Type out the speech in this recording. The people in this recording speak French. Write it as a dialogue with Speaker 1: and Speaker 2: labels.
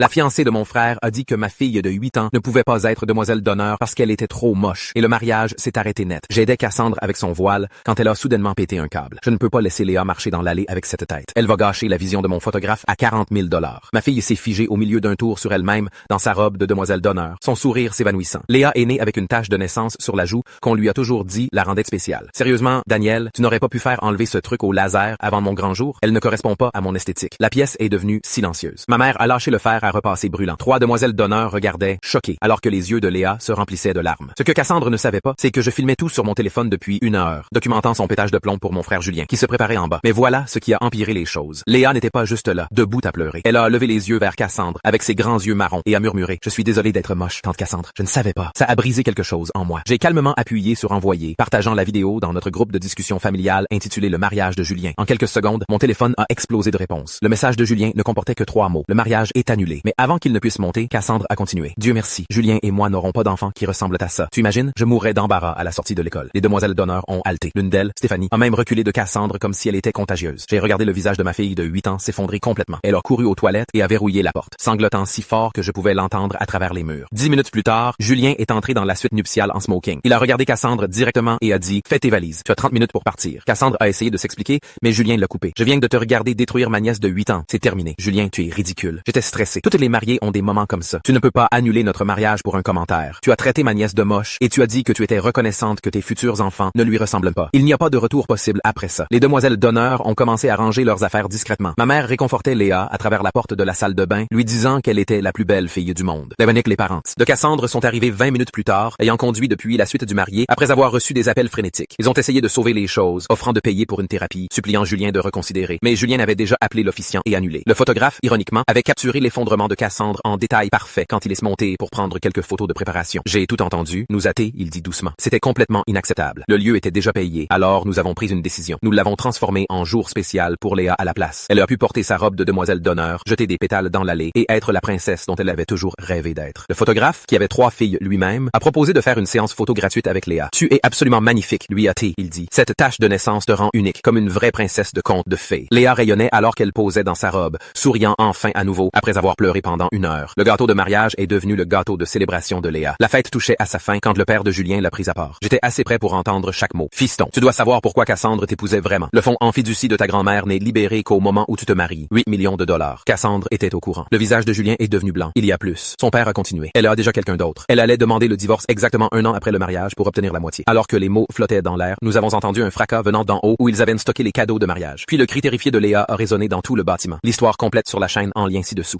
Speaker 1: La fiancée de mon frère a dit que ma fille de 8 ans ne pouvait pas être demoiselle d'honneur parce qu'elle était trop moche et le mariage s'est arrêté net. J'aidais Cassandre avec son voile quand elle a soudainement pété un câble. Je ne peux pas laisser Léa marcher dans l'allée avec cette tête. Elle va gâcher la vision de mon photographe à 40 000 $. Ma fille s'est figée au milieu d'un tour sur elle-même dans sa robe de demoiselle d'honneur, son sourire s'évanouissant. Léa est née avec une tache de naissance sur la joue qu'on lui a toujours dit la rendait spéciale. Sérieusement, Daniel, tu n'aurais pas pu faire enlever ce truc au laser avant mon grand jour? Elle ne correspond pas à mon esthétique. La pièce est devenue silencieuse. Ma mère a lâché le fer à repasser brûlant. 3 demoiselles d'honneur regardaient, choquées, alors que les yeux de Léa se remplissaient de larmes. Ce que Cassandre ne savait pas, c'est que je filmais tout sur mon téléphone depuis 1 heure, documentant son pétage de plomb pour mon frère Julien, qui se préparait en bas. Mais voilà ce qui a empiré les choses. Léa n'était pas juste là, debout à pleurer. Elle a levé les yeux vers Cassandre, avec ses grands yeux marrons, et a murmuré « Je suis désolée d'être moche, tante Cassandre. Je ne savais pas. Ça a brisé quelque chose en moi. » J'ai calmement appuyé sur envoyer, partageant la vidéo dans notre groupe de discussion familiale intitulé Le mariage de Julien. En quelques secondes, mon téléphone a explosé de réponses. Le message de Julien ne comportait que 3 mots. Le mariage est annulé. Mais avant qu'il ne puisse monter, Cassandre a continué. Dieu merci. Julien et moi n'aurons pas d'enfants qui ressemblent à ça. Tu imagines? Je mourrais d'embarras à la sortie de l'école. Les demoiselles d'honneur ont halté. L'une d'elles, Stéphanie, a même reculé de Cassandre comme si elle était contagieuse. J'ai regardé le visage de ma fille de 8 ans s'effondrer complètement. Elle a couru aux toilettes et a verrouillé la porte, sanglotant si fort que je pouvais l'entendre à travers les murs. 10 minutes plus tard, Julien est entré dans la suite nuptiale en smoking. Il a regardé Cassandre directement et a dit « Fais tes valises. Tu as 30 minutes pour partir. » Cassandre a essayé de s'expliquer, mais Julien l'a coupé. « Je viens de te regarder détruire ma nièce de 8 ans. C'est terminé. Julien, tu es ridicule. » J'étais stressé. Toutes les mariées ont des moments comme ça. Tu ne peux pas annuler notre mariage pour un commentaire. Tu as traité ma nièce de moche et tu as dit que tu étais reconnaissante que tes futurs enfants ne lui ressemblent pas. Il n'y a pas de retour possible après ça. Les demoiselles d'honneur ont commencé à ranger leurs affaires discrètement. Ma mère réconfortait Léa à travers la porte de la salle de bain, lui disant qu'elle était la plus belle fille du monde. Véronique, les parents de Cassandre sont arrivés 20 minutes plus tard, ayant conduit depuis la suite du marié, après avoir reçu des appels frénétiques. Ils ont essayé de sauver les choses, offrant de payer pour une thérapie, suppliant Julien de reconsidérer. Mais Julien avait déjà appelé l'officiant et annulé. Le photographe, ironiquement, avait capturé l'effondrement de Cassandre en détail parfait quand il est monté pour prendre quelques photos de préparation. J'ai tout entendu, nous athées, il dit doucement. C'était complètement inacceptable. Le lieu était déjà payé, alors nous avons pris une décision. Nous l'avons transformé en jour spécial pour Léa à la place. Elle a pu porter sa robe de demoiselle d'honneur, jeter des pétales dans l'allée et être la princesse dont elle avait toujours rêvé d'être. Le photographe, qui avait 3 filles lui-même, a proposé de faire une séance photo gratuite avec Léa. Tu es absolument magnifique, lui a-t-il, il dit. Cette tache de naissance te rend unique, comme une vraie princesse de conte de fées. Léa rayonnait alors qu'elle posait dans sa robe, souriant enfin à nouveau après avoir pleuré pendant 1 heure. Le gâteau de mariage est devenu le gâteau de célébration de Léa. La fête touchait à sa fin quand le père de Julien l'a prise à part. J'étais assez prêt pour entendre chaque mot. Fiston, tu dois savoir pourquoi Cassandre t'épousait vraiment. Le fonds en fiducie de ta grand-mère n'est libéré qu'au moment où tu te maries. 8 millions de dollars. Cassandre était au courant. Le visage de Julien est devenu blanc. Il y a plus. Son père a continué. Elle a déjà quelqu'un d'autre. Elle allait demander le divorce exactement 1 an après le mariage pour obtenir la moitié. Alors que les mots flottaient dans l'air, nous avons entendu un fracas venant d'en haut où ils avaient stocké les cadeaux de mariage. Puis le cri terrifié de Léa a résonné dans tout le bâtiment. L'histoire complète sur la chaîne en lien ci-dessous.